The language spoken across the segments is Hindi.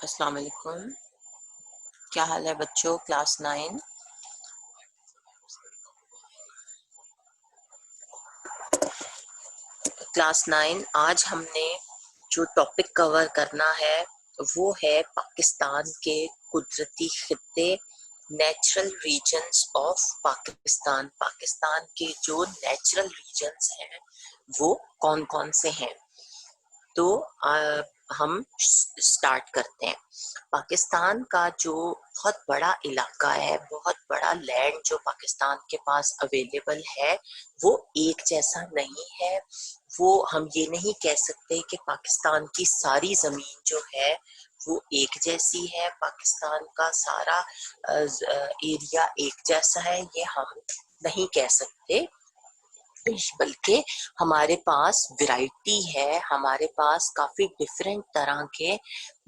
अस्सलाम वालेकुम। क्या हाल है बच्चों? क्लास 9 आज हमने जो टॉपिक कवर करना है वो है पाकिस्तान के कुदरती खित्ते, natural regions of Pakistan. Pakistan के जो नेचुरल रीजन्स हैं वो कौन कौन से हैं। तो हम स्टार्ट करते हैं। पाकिस्तान का जो बहुत बड़ा इलाका है, बहुत बड़ा लैंड जो पाकिस्तान के पास अवेलेबल है वो एक जैसा नहीं है। वो हम ये नहीं कह सकते कि पाकिस्तान की सारी जमीन जो है वो एक जैसी है, पाकिस्तान का सारा एरिया एक जैसा है, ये हम नहीं कह सकते। बल्कि हमारे पास वैरायटी है, हमारे पास काफी डिफरेंट तरह के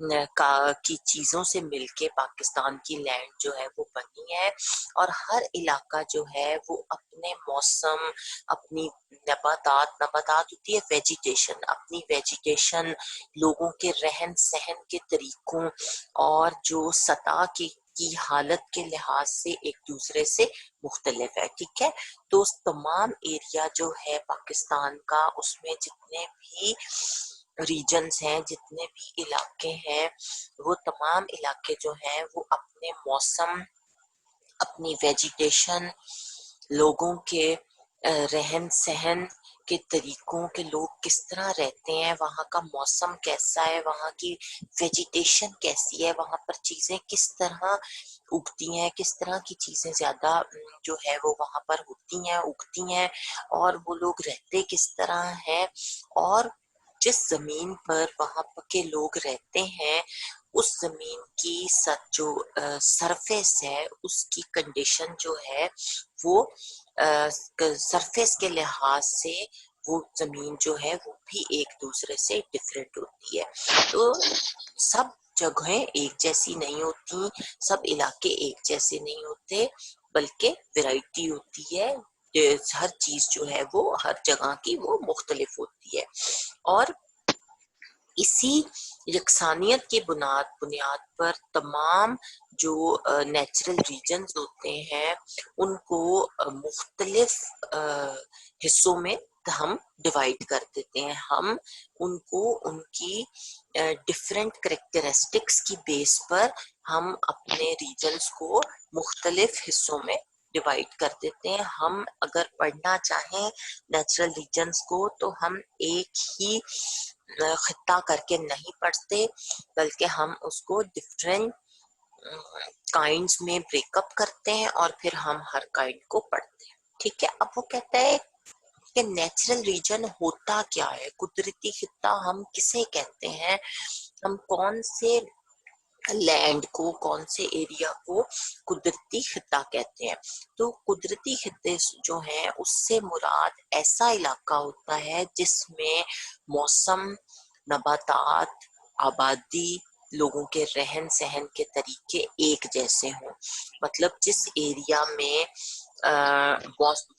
की चीजों से मिलके पाकिस्तान की लैंड जो है वो बनी है। और हर इलाका जो है वो अपने मौसम, अपनी नबातात होती है वेजिटेशन, अपनी वेजिटेशन, लोगों के रहन सहन के तरीकों और जो सतह की हालत के लिहाज से एक दूसरे से मुख्तलिफ है। ठीक है, तो तमाम एरिया जो है पाकिस्तान का, उसमें जितने भी रीजन्स हैं, जितने भी इलाके हैं, वो तमाम इलाके जो हैं वो अपने मौसम, अपनी वेजिटेशन, लोगों के रहन सहन के तरीकों के, लोग किस तरह रहते हैं, वहाँ का मौसम कैसा है, वहाँ की वेजिटेशन कैसी है, वहाँ पर चीजें किस तरह उगती हैं, किस तरह की चीजें ज्यादा जो है वो वहाँ पर होती हैं, उगती हैं, और वो लोग रहते किस तरह हैं। और जिस जमीन पर वहाँ के लोग रहते हैं उस जमीन की जो सरफेस है उसकी कंडीशन जो है वो सरफेस के लिहाज से वो जमीन जो है वो भी एक दूसरे से डिफरेंट होती है। तो सब जगहें एक जैसी नहीं होती, सब इलाके एक जैसे नहीं होते, बल्कि वैरायटी होती है। हर चीज जो है वो हर जगह की वो मुख्तलिफ होती है। और इसी यकसानियत की बुनियाद पर तमाम जो नेचुरल रीजन्स होते हैं उनको मुख्तलिफ हिस्सों में हम डिवाइड कर देते हैं। हम उनको उनकी डिफरेंट करेक्टरिस्टिक्स की बेस पर हम अपने रीजन्स को मुख्तलिफ हिस्सों में डिवाइड कर देते हैं। हम अगर पढ़ना चाहें नेचुरल रीजन्स को तो हम एक ही खित्ता करके नहीं पढ़ते, बल्कि हम उसको डिफरेंट काइंड्स में ब्रेकअप करते हैं और फिर हम हर काइंड को पढ़ते हैं। ठीक है, अब वो कहता है कि नेचुरल रीजन होता क्या है, कुदरती खित्ता हम किसे कहते हैं, हम कौन से लैंड को, कौन से एरिया को कुदरती खित्ता कहते हैं। तो कुदरती खित्ते जो हैं उससे मुराद ऐसा इलाका होता है जिसमें मौसम, नबातात, आबादी, लोगों के रहन सहन के तरीके एक जैसे हों। मतलब जिस एरिया में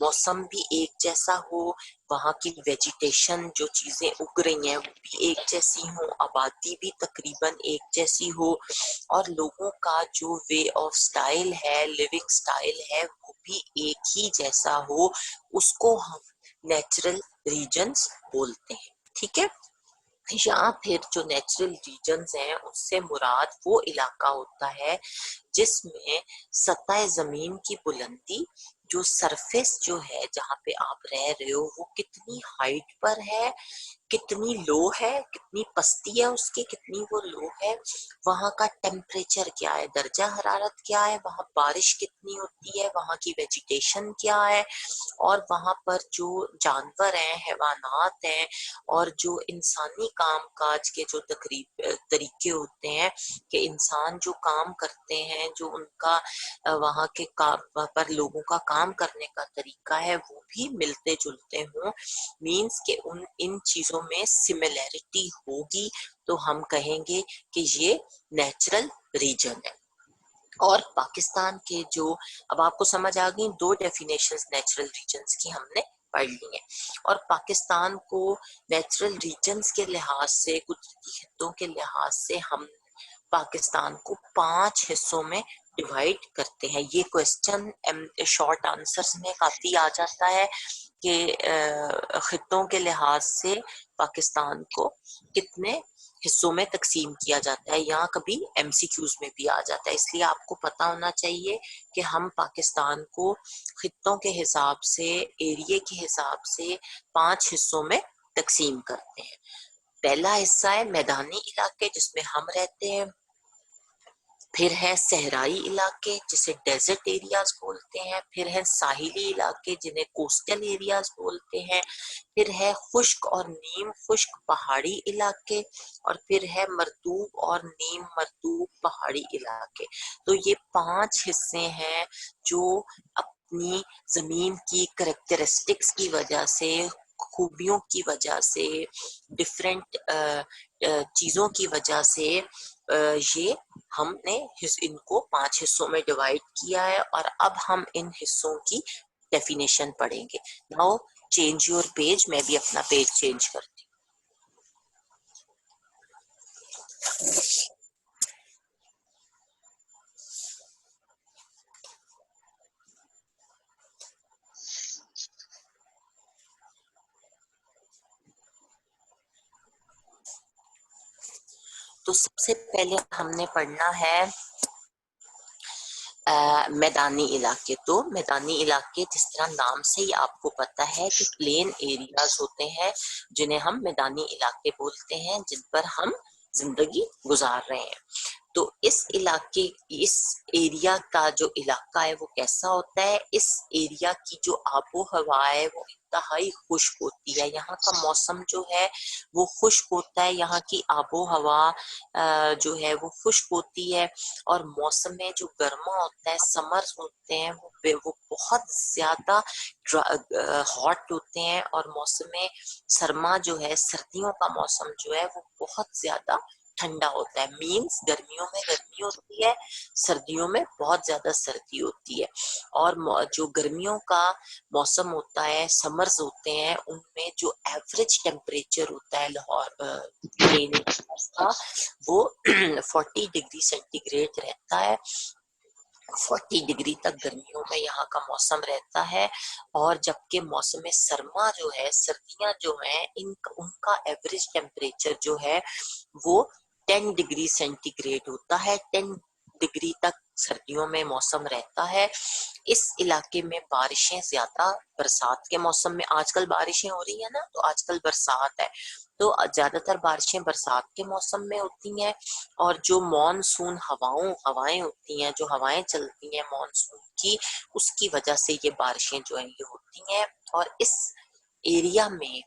मौसम भी एक जैसा हो, वहाँ की वेजिटेशन, जो चीजें उग रही हैं वो भी एक जैसी हो, आबादी भी तकरीबन एक जैसी हो, और लोगों का जो वे ऑफ स्टाइल है, लिविंग स्टाइल है, वो भी एक ही जैसा हो, उसको हम नेचुरल रीजन्स बोलते हैं। ठीक है, या फिर जो नेचुरल रीजन्स हैं उससे मुराद वो इलाका होता है जिसमें सतह जमीन की बुलंदी, जो सरफेस जो है जहाँ पे आप रह रहे हो वो कितनी हाइट पर है, कितनी लो है, कितनी पस्ती है उसकी, कितनी वो लो है, वहाँ का टेम्परेचर क्या है, दर्जा हरारत क्या है, वहाँ बारिश कितनी होती है, वहाँ की वेजिटेशन क्या है, और वहाँ पर जो जानवर हैं, हैवानात हैं, और जो इंसानी काम काज के जो तरीके होते हैं कि इंसान जो काम करते हैं, जो उनका वहाँ के काम पर लोगों का काम करने का तरीका है वो भी मिलते जुलते हों, मीन्स के उन इन चीजों में सिमिलैरिटी होगी, तो हम कहेंगे कि ये नेचुरल रीजन है। और पाकिस्तान के जो, अब आपको समझ आ गई, दो डेफिनेशंस नेचुरल रीजन्स की हमने पढ़ ली है। और पाकिस्तान को नेचुरल रीजन्स के लिहाज से, कुदरती खित्तों के लिहाज से हम पाकिस्तान को 5 हिस्सों में डिवाइड करते हैं। ये क्वेश्चन शॉर्ट आंसर्स में काफी आ जाता है कि खित्तों के लिहाज से पाकिस्तान को कितने हिस्सों में तकसीम किया जाता है, यहाँ कभी एमसीक्यूज में भी आ जाता है। इसलिए आपको पता होना चाहिए कि हम पाकिस्तान को खित्तों के हिसाब से, एरिया के हिसाब से 5 हिस्सों में तकसीम करते हैं। पहला हिस्सा है मैदानी इलाके जिसमें हम रहते हैं, फिर है सहराई इलाके जिसे डेजर्ट एरियाज बोलते हैं, फिर है साहिली इलाके जिन्हें कोस्टल एरियाज बोलते हैं, फिर है खुश्क और नीम खुश्क पहाड़ी इलाके, और फिर है मरतूब और नीम मरतूब पहाड़ी इलाके। तो ये 5 हिस्से हैं जो अपनी जमीन की करेक्टरिस्टिक्स की वजह से, खूबियों की वजह से, डिफरेंट चीजों की वजह से ये हमने इनको 5 हिस्सों में डिवाइड किया है। और अब हम इन हिस्सों की डेफिनेशन पढ़ेंगे। नाउ चेंज योर पेज, मैं भी अपना पेज चेंज करती हूँ। तो सबसे पहले हमने पढ़ना है मैदानी इलाके। तो मैदानी इलाके जिस तरह नाम से ही आपको पता है कि प्लेन एरियाज होते हैं जिन्हें हम मैदानी इलाके बोलते हैं, जिन पर हम जिंदगी गुजार रहे हैं। तो इस इलाके, इस एरिया का जो इलाका है वो कैसा होता है, इस एरिया की जो आबो हवा है वो इंतहाई खुश्क होती है। यहाँ का मौसम जो है वो खुश्क होता है, यहाँ की आबो हवा जो है वो खुश्क होती है। और मौसम में जो गर्मा होता है, समर्स होते हैं, वो बहुत ज्यादा हॉट होते हैं। और मौसम में सरमा जो है, सर्दियों का मौसम जो है वो बहुत ज्यादा ठंडा होता है। मीन्स गर्मियों में गर्मी होती है, सर्दियों में बहुत ज्यादा सर्दी होती है। और जो गर्मियों का मौसम होता है, समर्स होते हैं, उनमें जो एवरेज टेम्परेचर होता है लाहौर प्लेन का, वो 40 डिग्री सेंटीग्रेड रहता है। 40 डिग्री तक गर्मियों में यहाँ का मौसम रहता है। और जबकि मौसम में सरमा जो है, सर्दियां जो है, उनका एवरेज टेम्परेचर जो है वो 10 डिग्री सेंटीग्रेड होता है। 10 डिग्री तक सर्दियों में मौसम रहता है। इस इलाके में बारिशें ज्यादा, बरसात के मौसम में आजकल बारिशें हो रही है ना, तो आजकल बरसात है, तो ज्यादातर बारिशें बरसात के मौसम में होती हैं। और जो मॉनसून हवाएं होती हैं, जो हवाएं चलती हैं मॉनसून की, उसकी वजह से ये बारिशें जो है ये होती हैं। और इस एरिया में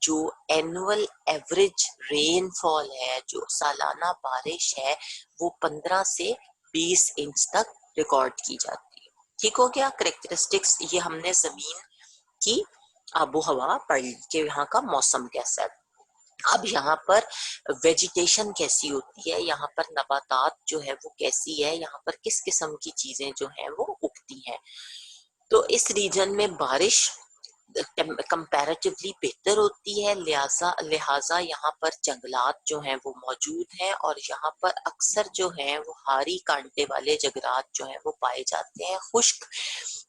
जो एनुअल एवरेज रेनफॉल है, जो सालाना बारिश है, वो 15 से 20 इंच तक रिकॉर्ड की जाती है। ठीक हो गया। करेक्टरिस्टिक्स ये हमने जमीन की आबो हवा पढ़ ली कि यहाँ का मौसम कैसा है। अब यहाँ पर वेजिटेशन कैसी होती है, यहाँ पर नबातात जो है वो कैसी है, यहाँ पर किस किस्म की चीजें जो हैं वो उगती हैं। तो इस रीजन में बारिश कंपैरेटिवली बेहतर होती है, लिहाजा लिहाजा यहाँ पर जंगलात जो हैं वो मौजूद हैं। और यहाँ पर अक्सर जो हैं वो हारी कांटे वाले जंगलात जो हैं वो पाए जाते हैं। खुश्क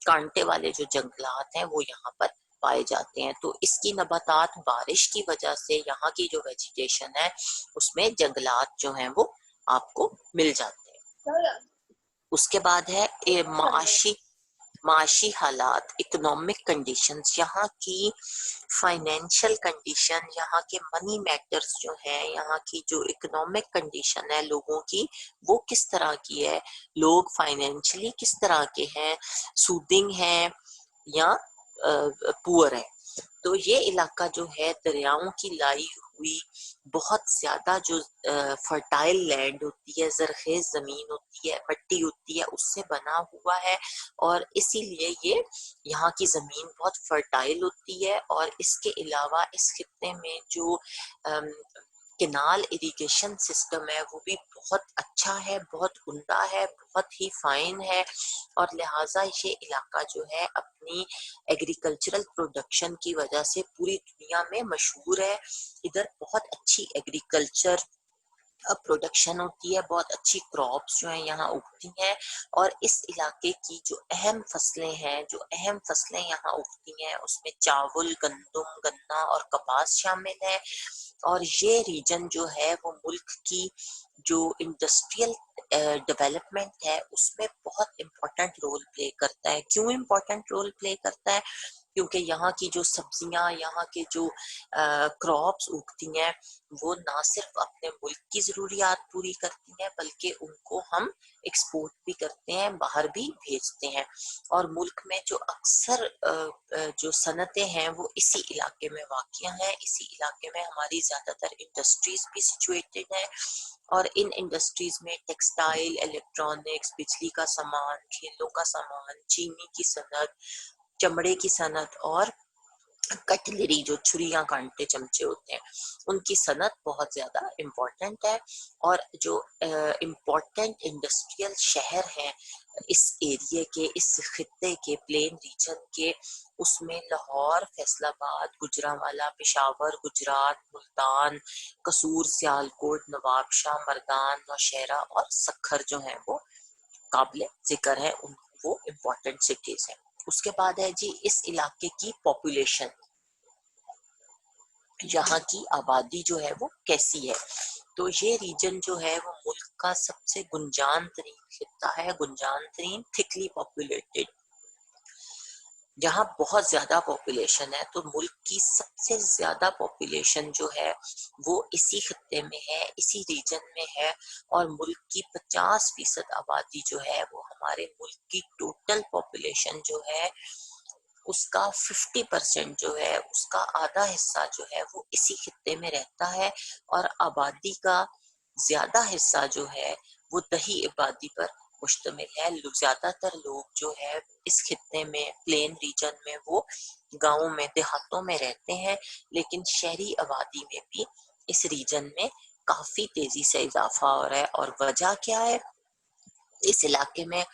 कांटे वाले जो जंगलात हैं वो यहाँ पर पाए जाते हैं। तो इसकी नबातात बारिश की वजह से यहाँ की जो वेजिटेशन है उसमें जंगलात जो हैं वो आपको मिल जाते हैं। उसके बाद है माशी हालात, इकोनॉमिक कंडीशंस, यहाँ की फाइनेंशियल कंडीशन, यहाँ के मनी मैटर्स जो है, यहाँ की जो इकोनॉमिक कंडीशन है लोगों की, वो किस तरह की है, लोग फाइनेंशियली किस तरह के हैं, सूदिंग है या पुअर है। तो ये इलाका जो है दरियाओं की लाई हुई बहुत ज्यादा जो फर्टाइल लैंड होती है, जरखेज जमीन होती है, मिट्टी होती है, उससे बना हुआ है। और इसीलिए ये यहाँ की जमीन बहुत फर्टाइल होती है। और इसके अलावा इस खित्ते में जो केनाल इरिगेशन सिस्टम है वो भी बहुत अच्छा है, बहुत उम्दा है, बहुत ही फाइन है। और लिहाजा ये इलाका जो है अपनी एग्रीकल्चरल प्रोडक्शन की वजह से पूरी दुनिया में मशहूर है। इधर बहुत अच्छी एग्रीकल्चर प्रोडक्शन होती है, बहुत अच्छी क्रॉप्स जो है यहाँ उगती हैं। और इस इलाके की जो अहम फसलें हैं, जो अहम फसलें यहाँ उगती हैं, उसमें चावल, गंदम, गन्ना और कपास शामिल है। और ये रीजन जो है वो मुल्क की जो इंडस्ट्रियल डेवलपमेंट है उसमें बहुत इम्पोर्टेंट रोल प्ले करता है। क्यों इम्पोर्टेंट रोल प्ले करता है? क्योंकि यहाँ की जो सब्जियां, यहाँ के जो क्रॉप्स उगती हैं, वो ना सिर्फ अपने मुल्क की ज़रूरियात पूरी करती हैं, बल्कि उनको हम एक्सपोर्ट भी करते हैं, बाहर भी भेजते हैं। और मुल्क में जो अक्सर जो सनतें हैं वो इसी इलाके में वाक़िया हैं, इसी इलाके में हमारी ज़्यादातर इंडस्ट्रीज भी सिचुएटेड हैं। और इन इंडस्ट्रीज में टेक्सटाइल, इलेक्ट्रॉनिक्स, बिजली का सामान, खेलों का सामान, चीनी की सनत, चमड़े की सनत और कटलरी, जो छुरियां, कांटे, चमचे होते हैं, उनकी सनत बहुत ज्यादा इम्पोर्टेंट है। और जो इम्पोर्टेंट इंडस्ट्रियल शहर हैं इस एरिए के, इस खित्ते के, प्लेन रीजन के, उसमें लाहौर, फैसलाबाद, गुजरांवाला, पेशावर, गुजरात, मुल्तान, कसूर, सियालकोट, नवाबशाह, मर्दान, नौशहरा और सखर जो है वो काबिल जिक्र है। वो इम्पोर्टेंट सिटीज हैं। उसके बाद है जी इस इलाके की पॉपुलेशन, यहाँ की आबादी जो है वो कैसी है। तो ये रीजन जो है वो मुल्क का सबसे गुंजान तरीन खित्ता है, गुंजान तरीन, थिकली पॉपुलेटेड, जहाँ बहुत ज्यादा पॉपुलेशन है। तो मुल्क की सबसे ज्यादा पॉपुलेशन जो है वो इसी खित्ते में है, इसी रीजन में है। और मुल्क की 50% आबादी जो है वो हमारे मुल्क की टोटल पॉपुलेशन जो है उसका 50% जो है, उसका आधा हिस्सा जो है वो इसी खित्ते में रहता है। और आबादी का ज्यादा हिस्सा जो है वो दही आबादी पर मुश्तमिल है। ज्यादातर लोग जो है इस खित्ते में, प्लेन रीजन में, वो गाँव में, देहातों में रहते हैं। लेकिन शहरी आबादी में भी इस रीजन में काफी तेजी से इजाफा हो रहा है। और वजह क्या है? इस इलाके में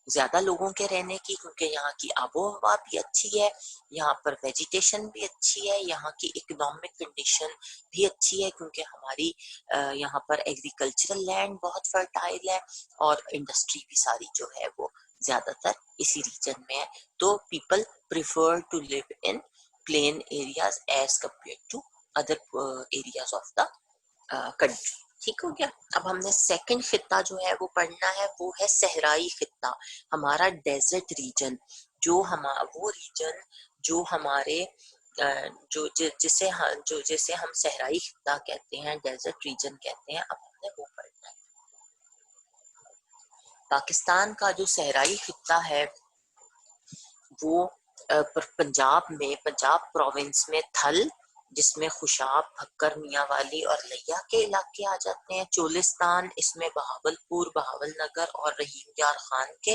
ज्यादा लोगों के रहने की, क्योंकि यहाँ की आबो हवा भी अच्छी है, यहाँ पर वेजिटेशन भी अच्छी है, यहाँ की इकोनॉमिक कंडीशन भी अच्छी है, क्योंकि हमारी यहाँ पर एग्रीकल्चरल लैंड बहुत फर्टाइल है। और इंडस्ट्री भी सारी जो है वो ज्यादातर इसी रीजन में है। तो people prefer to live in plain areas as compared to other areas of the country. ठीक हो गया। अब हमने सेकंड खित्ता जो है वो पढ़ना है, वो है सहराई खित्ता, हमारा डेजर्ट रीजन। वो रीजन जो हमारे जो जिसे हम सहराई खित्ता कहते हैं, डेजर्ट रीजन कहते हैं, अब हमने वो पढ़ना है। पाकिस्तान का जो सहराई खित्ता है वो पंजाब में, पंजाब प्रोविंस में थल, जिसमें खुशाब, भक्कर, मियांवाली और लिया के इलाके आ जाते हैं। चोलिस्तान, इसमें बहावलपुर, बहावलनगर और रहीम यार खान के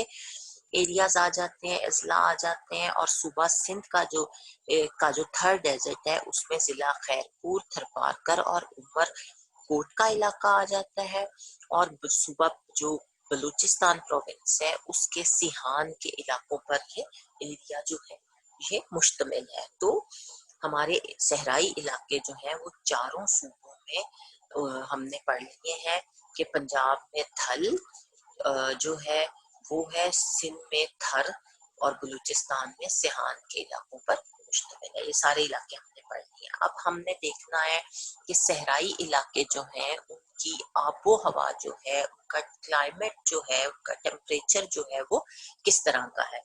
एरियाज आ जाते हैं, अजला आ जाते हैं। और सूबा सिंध का जो थर्ड डेजर्ट है उसमें जिला खैरपुर, थरपारकर और उमर कोट का इलाका आ जाता है। और सूबा जो बलूचिस्तान प्रोविंस है उसके सिहान के इलाकों पर ये एरिया जो है ये मुश्तमिल है। तो हमारे सहराई इलाके जो है वो चारों सूबों में हमने पढ़ लिए हैं कि पंजाब में थल जो है वो है, सिंध में थर और बलूचिस्तान में सिहान के इलाकों पर मुश्तमिल है। ये सारे इलाके हमने पढ़ लिए। अब हमने देखना है कि सहराई इलाके जो हैं उनकी आबो हवा जो है, उनका क्लाइमेट जो है, उनका टेम्परेचर जो है वो किस तरह का है।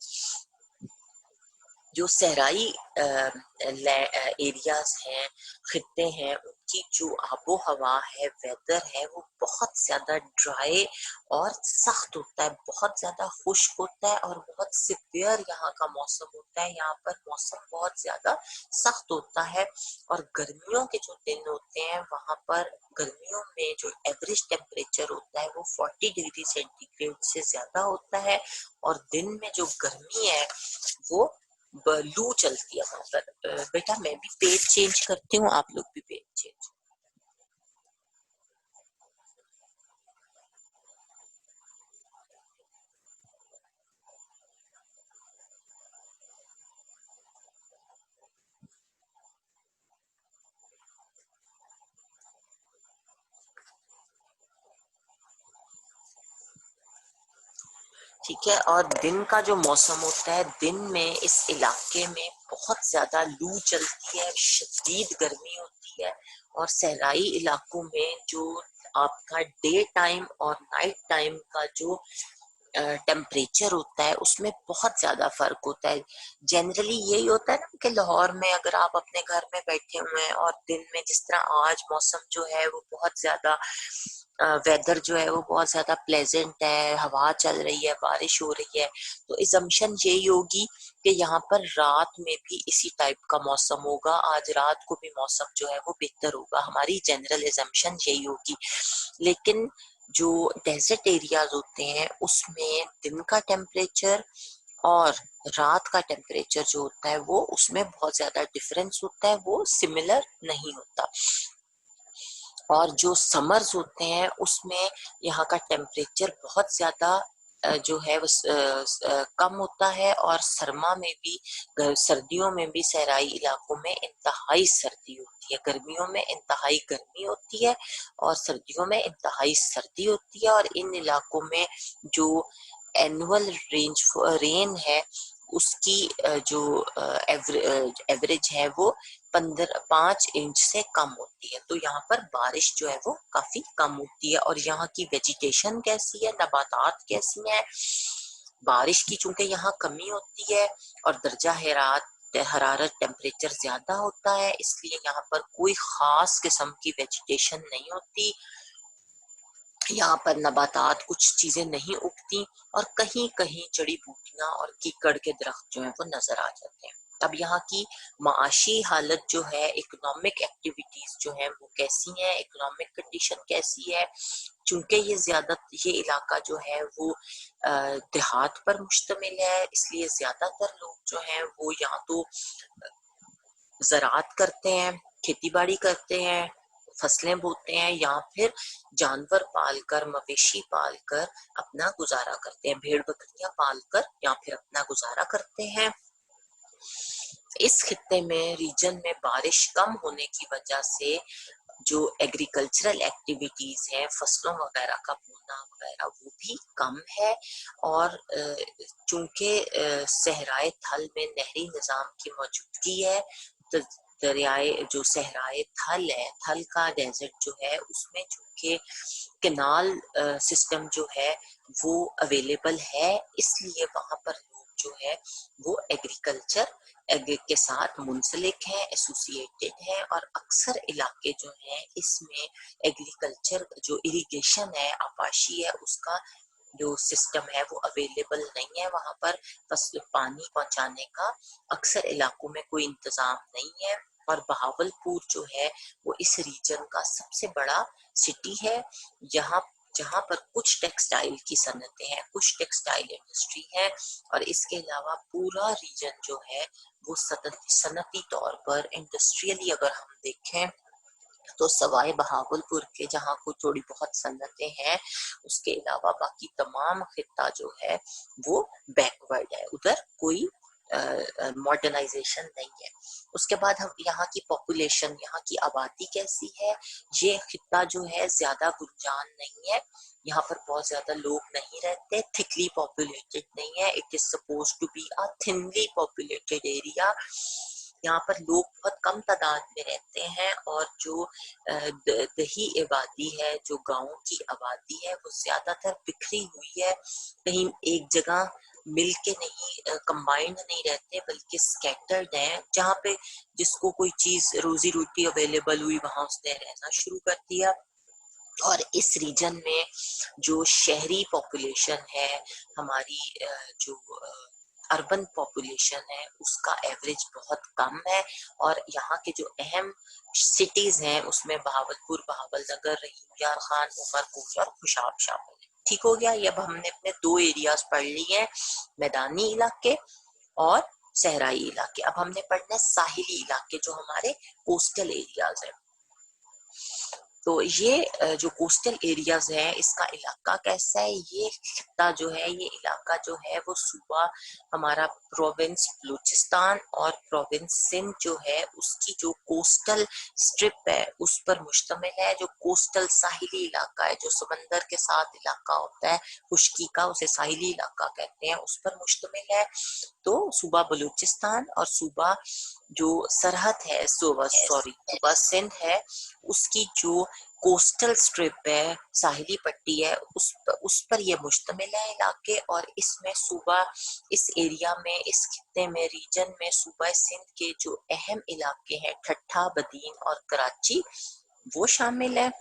जो सहराई एरियाज हैं, खित्ते हैं, उनकी जो आबो हवा है, वेदर है, वो बहुत ज्यादा ड्राई और सख्त होता है, बहुत ज्यादा खुश्क होता है और बहुत सिवियर यहाँ का मौसम होता है। यहाँ पर मौसम बहुत ज्यादा सख्त होता है। और गर्मियों के जो दिन होते हैं वहां पर, गर्मियों में जो एवरेज टेम्परेचर होता है वो 40 डिग्री सेंटीग्रेड से ज्यादा होता है। और दिन में जो गर्मी है वो लू चलती है वहां पर। बेटा मैं भी पेज चेंज करती हूँ, आप लोग भी पेज चेंज। ठीक है। और दिन का जो मौसम होता है, दिन में इस इलाके में बहुत ज्यादा लू चलती है, शदीद गर्मी होती है। और सहराई इलाकों में जो आपका डे टाइम और नाइट टाइम का जो टेम्परेचर होता है उसमें बहुत ज्यादा फर्क होता है। जनरली यही होता है ना कि लाहौर में अगर आप अपने घर में बैठे हुए हैं और दिन में जिस तरह आज मौसम जो है वो बहुत ज्यादा वेदर जो है वो बहुत ज्यादा प्लेजेंट है, हवा चल रही है, बारिश हो रही है, तो इजम्पशन यही होगी कि यहाँ पर रात में भी इसी टाइप का मौसम होगा, आज रात को भी मौसम जो है वो बेहतर होगा। हमारी जनरल इजम्पशन यही होगी। लेकिन जो डेजर्ट एरियाज होते हैं उसमें दिन का टेम्परेचर और रात का टेम्परेचर जो होता है वो उसमें बहुत ज्यादा डिफरेंस होता है, वो सिमिलर नहीं होता। और जो समर्स होते हैं उसमें यहाँ का टेम्परेचर बहुत ज्यादा जो है वो कम होता है। और सरमा में भी, सर्दियों में भी सहराई इलाकों में इंतहाई सर्दी होती है, गर्मियों में इंतहाई गर्मी होती है और सर्दियों में इंतहाई सर्दी होती है। और इन इलाकों में जो एनुअल रेन है उसकी जो एवरेज है वो 5 इंच से कम होती है। तो यहाँ पर बारिश जो है वो काफी कम होती है। और यहाँ की वेजिटेशन कैसी है, नबातात कैसी हैं, बारिश की चूंकि यहाँ कमी होती है और दर्जा हरारत टेम्परेचर ज्यादा होता है, इसलिए यहाँ पर कोई खास किस्म की वेजिटेशन नहीं होती। यहाँ पर नबातात कुछ चीजें नहीं उगती और कहीं कहीं जड़ी बूटियां और कीकड़ के दरख्त जो है वो नजर आ जाते हैं। अब यहाँ की माशी हालत जो है, इकोनॉमिक एक्टिविटीज जो है वो कैसी हैं, इकोनॉमिक कंडीशन कैसी है। चूंकि ये इलाका जो है वो देहात पर मुश्तमिल है, इसलिए ज्यादातर लोग जो हैं वो यहाँ तो ज़राअत करते हैं, खेती बाड़ी करते हैं, फसलें बोते हैं या फिर जानवर पालकर, मवेशी पालकर अपना गुजारा करते हैं, भेड़ बकरियां पालकर या फिर अपना गुजारा करते हैं। इस खित्ते में, रीजन में बारिश कम होने की वजह से जो एग्रीकल्चरल एक्टिविटीज है, फसलों वगैरह का बोना वगैरह वो भी कम है। और चूंकि सहराए थल में नहरी निजाम की मौजूदगी है, तो दरियाए जो सहराए थल है, थल का डेजर्ट जो है उसमें चूंकि कैनाल सिस्टम जो है वो अवेलेबल है, इसलिए वहां पर लोग जो है वो एग्रीकल्चर के साथ मुंसलिक है, एसोसिएटेड है। और अक्सर इलाके जो हैं इसमें एग्रीकल्चर जो इरिगेशन है, आपाशी है, उसका जो सिस्टम है वो अवेलेबल नहीं है। वहां पर बस पानी पहुंचाने का अक्सर इलाकों में कोई इंतजाम नहीं है। और बहावलपुर जो है वो इस रीजन का सबसे बड़ा सिटी है, यहाँ जहाँ पर कुछ टेक्सटाइल की सनतें हैं, कुछ टेक्सटाइल इंडस्ट्री है। और इसके अलावा पूरा रीजन जो है वो सनती तौर पर, इंडस्ट्रियली अगर हम देखें तो सवाए बहावलपुर के जहाँ को थोड़ी बहुत सन्नतें हैं, उसके अलावा बाकी तमाम खित्ता जो है वो बैकवर्ड है, उधर कोई मॉडर्नाइजेशन नहीं है। उसके बाद हम यहाँ की पॉपुलेशन, यहाँ की आबादी कैसी है, ये खित्ता जो है ज्यादा गुंजान नहीं है, यहाँ पर बहुत ज्यादा लोग नहीं रहते, थिकली पॉपुलेटेड नहीं है, it is suppose to be a thinly populated area. यहाँ पर लोग बहुत कम तादाद में रहते हैं और जो दही आबादी है, जो गांवों की आबादी है वो ज्यादातर बिखरी हुई है, कहीं एक जगह मिल के नहीं, कंबाइंड नहीं रहते बल्कि स्कैटर्ड है। जहाँ पे जिसको कोई चीज रोजी रोटी अवेलेबल हुई वहां उसने रहना शुरू कर दिया। और इस रीजन में जो शहरी पॉपुलेशन है हमारी, जो अर्बन पॉपुलेशन है उसका एवरेज बहुत कम है। और यहाँ के जो अहम सिटीज हैं उसमें बहावलपुर, बहावलनगर, रहीम यार खान, उमरकोट और खुशाब शामिल है। ठीक हो गया। ये अब हमने अपने 2 एरियाज पढ़ लिए हैं, मैदानी इलाके और सहराई इलाके। अब हमने पढ़ना है साहिली इलाके जो हमारे कोस्टल एरियाज है। तो ये जो कोस्टल एरियाज है, इसका इलाका कैसा है, ये खित्ता जो है, ये इलाका जो है वो सूबा हमारा प्रोविंस बलूचिस्तान और प्रोविंस सिंध जो है उसकी जो कोस्टल स्ट्रिप है उस पर मुश्तमिल है। जो कोस्टल साहिली इलाका है, जो समंदर के साथ इलाका होता है खुश्की का, उसे साहिली इलाका कहते हैं, उस पर मुश्तमिल है। तो सूबा बलूचिस्तान और सूबा जो सरहद है, सूबा सिंध है, उसकी जो कोस्टल स्ट्रिप है, साहिली पट्टी है, उस पर ये मुश्तमिल है इलाके। और इसमें सूबा, इस एरिया में, इस खित्ते में, रीजन में सूबा सिंध के जो अहम इलाके हैं ठट्ठा, बदीन और कराची, वो शामिल है।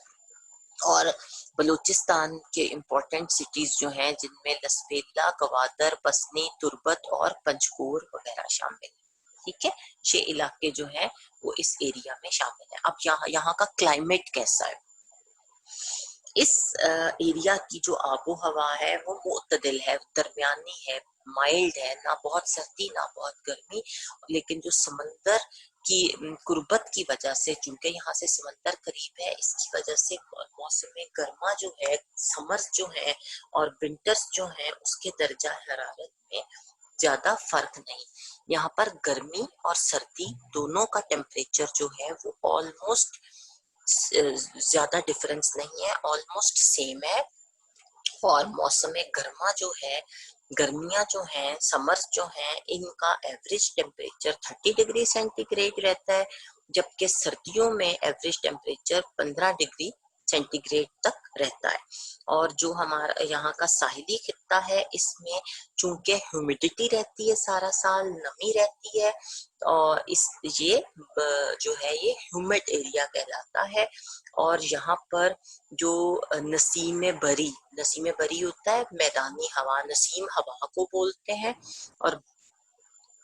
और बलूचिस्तान के इम्पोर्टेंट सिटीज जो हैं जिनमें लसफेला, गवादर, पसनी, तुर्बत और पंजकोर वगैरह शामिल है। ठीक है, ये इलाके जो हैं वो इस एरिया में शामिल है। अब यहाँ का क्लाइमेट कैसा है? इस एरिया की जो आबो हवा है वो मुतदिल है, दरमियानी है, माइल्ड है, ना बहुत सर्दी ना बहुत गर्मी। लेकिन जो समंदर की कुर्बत की वजह से, चूंकि यहाँ से समंदर करीब है, इसकी वजह से मौसम गर्मा जो है, समर्स जो है और विंटर्स जो है, उसके दर्जा हरारत में ज्यादा फर्क नहीं। यहाँ पर गर्मी और सर्दी दोनों का टेम्परेचर जो है वो ऑलमोस्ट ज्यादा डिफरेंस नहीं है, ऑलमोस्ट सेम है। और मौसम गर्मा जो है, गर्मियां जो हैं, समर्स जो हैं, इनका एवरेज टेम्परेचर 30 डिग्री सेंटीग्रेड रहता है, जबकि सर्दियों में एवरेज टेम्परेचर 15 डिग्री सेंटीग्रेड तक रहता है। और जो हमारा यहाँ का साहिली खित्ता है, इसमें चूंकि ह्यूमिडिटी रहती है, सारा साल नमी रहती है, और ये जो है ये ह्यूमिड एरिया कहलाता है। और यहाँ पर जो नसीम बरी होता है, मैदानी हवा, नसीम हवा को बोलते हैं। और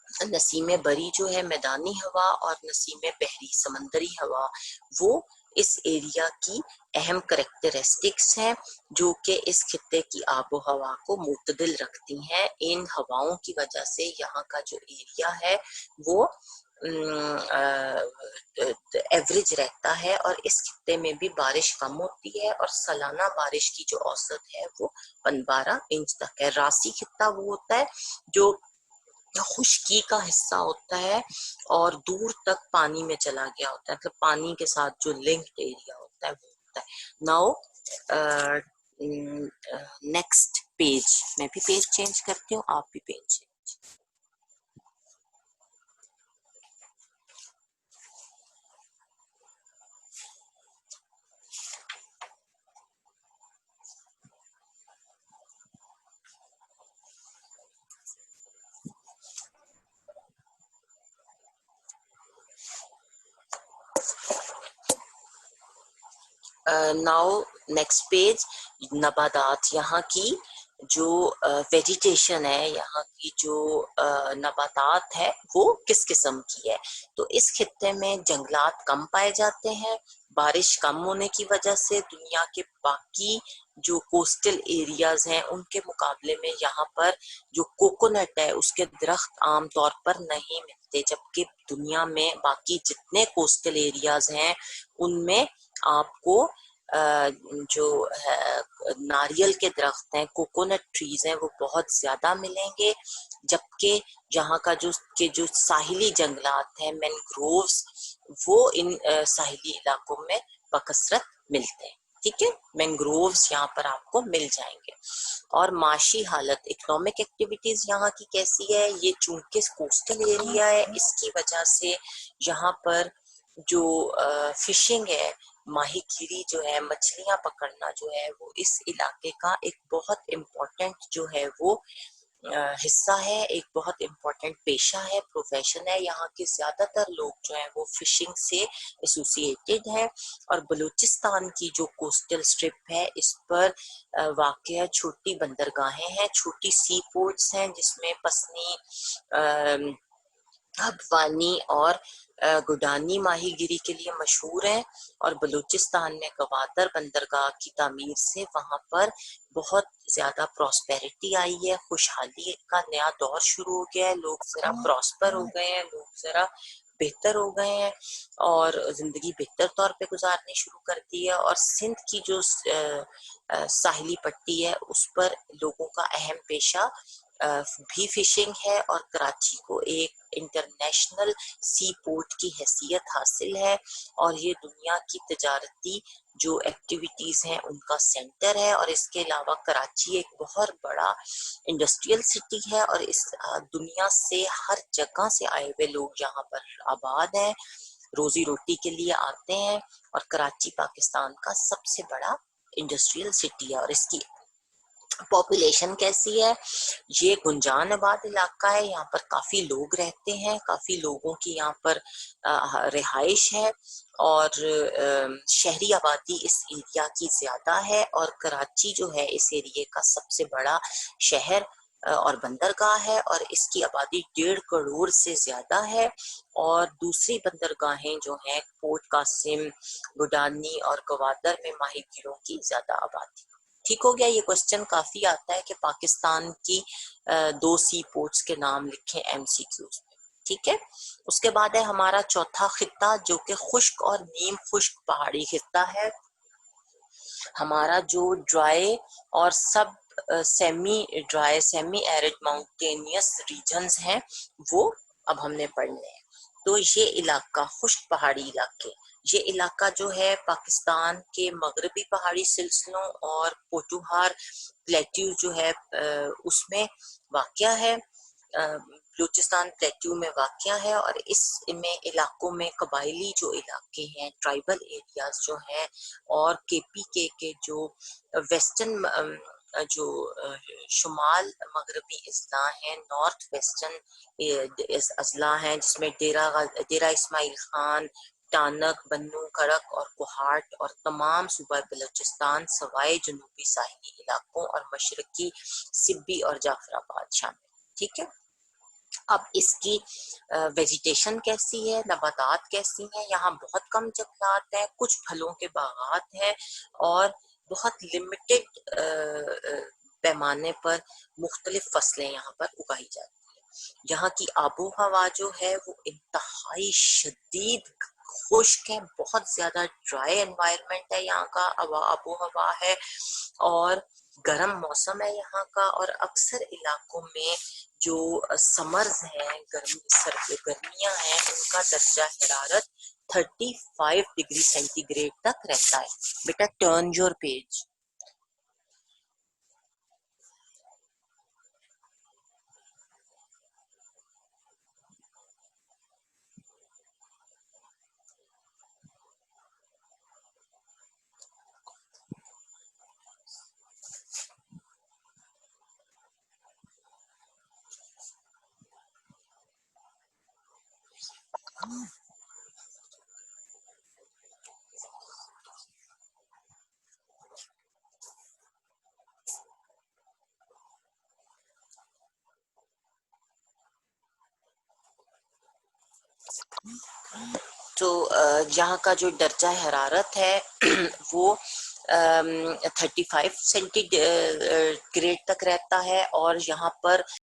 नसीम बरी जो है मैदानी हवा, और नसीम बहरी समंदरी हवा, वो इस एरिया की अहम करेक्टरिस्टिक्स हैं जो कि इस खित्ते की आबो हवा को मुतदिल रखती हैं। इन हवाओं की वजह से यहाँ का जो एरिया है वो एवरेज रहता है, और इस खित्ते में भी बारिश कम होती है, और सालाना बारिश की जो औसत है वो 12 इंच तक है। रासी खित्ता वो होता है जो खुश्की का हिस्सा होता है और दूर तक पानी में चला गया होता है, मतलब पानी के साथ जो लिंक्ड एरिया होता है वो होता है। नाउ नेक्स्ट पेज, मैं भी पेज चेंज करती हूँ, आप भी page change. Now next page, नबातात, यहाँ की जो वेजिटेशन है, यहाँ की जो नबातात है वो किस किस्म की है। तो इस खित्ते में जंगलात कम पाए जाते हैं। बारिश कम होने की वजह से दुनिया के बाकी जो कोस्टल एरियाज हैं उनके मुकाबले में यहाँ पर जो कोकोनट है उसके दरख्त आम तौर पर नहीं मिलते, जबकि दुनिया में बाकी जितने कोस्टल एरियाज हैं उनमें आपको जो है नारियल के दरख्त हैं, कोकोनट ट्रीज हैं, वो बहुत ज्यादा मिलेंगे। जबकि यहाँ का जो साहिली जंगलात हैं, मैनग्रोव्स, वो इन साहिली इलाकों में बकसरत मिलते हैं। ठीक है, मैंग्रोव्स यहाँ पर आपको मिल जाएंगे। और माशी हालत, इकोनॉमिक एक्टिविटीज यहाँ की कैसी है? ये चूंकि कोस्टल एरिया है, इसकी वजह से यहाँ पर जो फिशिंग है, माहीगीरी जो है, मछलियां पकड़ना जो है, वो इस इलाके का एक बहुत इम्पोर्टेंट जो है वो हिस्सा है, एक बहुत इम्पोर्टेंट पेशा है, प्रोफेशन है। यहाँ के ज्यादातर लोग जो हैं वो फिशिंग से एसोसिएटेड है। और बलूचिस्तान की जो कोस्टल स्ट्रिप है, इस पर वाकया छोटी बंदरगाहें हैं, छोटी सी पोर्ट्स हैं, जिसमें पसनी, हब्वानी और गुडानी माहीगिरी के लिए मशहूर है। और बलूचिस्तान में गवादर बंदरगाह की तामीर से वहां पर बहुत ज्यादा प्रॉस्पेरिटी आई है, खुशहाली का नया दौर शुरू हो गया है, लोग जरा प्रॉस्पर हो गए हैं, लोग जरा बेहतर हो गए हैं और ज़िंदगी बेहतर तौर पे गुजारनी शुरू कर दी है। और सिंध की जो साहिली पट्टी है उस पर लोगों का अहम पेशा भी फिशिंग है और कराची को एक इंटरनेशनल सी पोर्ट की हैसियत हासिल है और ये दुनिया की तजारती जो एक्टिविटीज हैं उनका सेंटर है। और इसके अलावा कराची एक बहुत बड़ा इंडस्ट्रियल सिटी है और इस दुनिया से हर जगह से आए हुए लोग यहाँ पर आबाद हैं, रोजी रोटी के लिए आते हैं। और कराची पाकिस्तान का सबसे बड़ा इंडस्ट्रियल सिटी है और इसकी पॉपुलेशन कैसी है। ये गुंजान आबाद इलाका है, यहाँ पर काफी लोग रहते हैं, काफी लोगों की यहाँ पर रिहाइश है और शहरी आबादी इस एरिया की ज्यादा है। और कराची जो है इस एरिया का सबसे बड़ा शहर और बंदरगाह है और इसकी आबादी 1.5 करोड़ से ज्यादा है। और दूसरी बंदरगाहें जो हैं पोर्ट कासिम, गुडानी और गवादर में माहीगीरों की ज्यादा आबादी। ठीक हो गया। ये क्वेश्चन काफी आता है कि पाकिस्तान की 2 सी पोर्ट्स के नाम लिखें एमसीक्यूज में। ठीक है। उसके बाद है हमारा चौथा खित्ता जो कि खुश्क और नीम खुश्क पहाड़ी खित्ता है। हमारा जो ड्राई और सब semi dry semi arid mountainous regions हैं वो अब हमने पढ़ने हैं। तो ये इलाका खुश्क पहाड़ी इलाके, ये इलाका जो है पाकिस्तान के मगरबी पहाड़ी सिलसिलों और पोटुहार प्लेट्यू जो है उसमें वाक़या है, बलूचिस्तान प्लेट्यू में वाक़या है। और इसमें इलाकों में कबायली जो इलाके हैं, ट्राइबल एरियाज जो हैं और केपीके के जो वेस्टर्न जो शुमाल मगरबी अजला हैं, नॉर्थ वेस्टर्न अजला हैं जिसमें डेरा इस्माइल खान, टानक, बन्नू, खड़क और कोहाट और तमाम सूबा बलूचिस्तान सवाए जनूबी साहिली इलाकों और मशरकी सिब्बी और जाफराबाद शामिल। ठीक है। अब इसकी वेजिटेशन कैसी है, नबातात कैसी हैं। यहाँ बहुत कम जंगलात हैं, कुछ फलों के बागात हैं और बहुत लिमिटेड पैमाने पर मुख्तलिफ फसलें यहाँ पर उगाई जाती हैं। यहाँ की आबो हवा जो है वो इंतहाई शदीद खुश्क है, बहुत ज्यादा ड्राई एनवायरनमेंट है यहाँ का, आबो हवा है और गर्म मौसम है यहाँ का। और अक्सर इलाकों में जो समर्स हैं, गर्मियां हैं, उनका दर्जा हरारत 35 डिग्री सेंटीग्रेड तक रहता है। बेटा टर्न योर पेज। तो यहाँ का जो दर्जा हरारत है वो 35 सेंटीग्रेड तक रहता है और यहाँ पर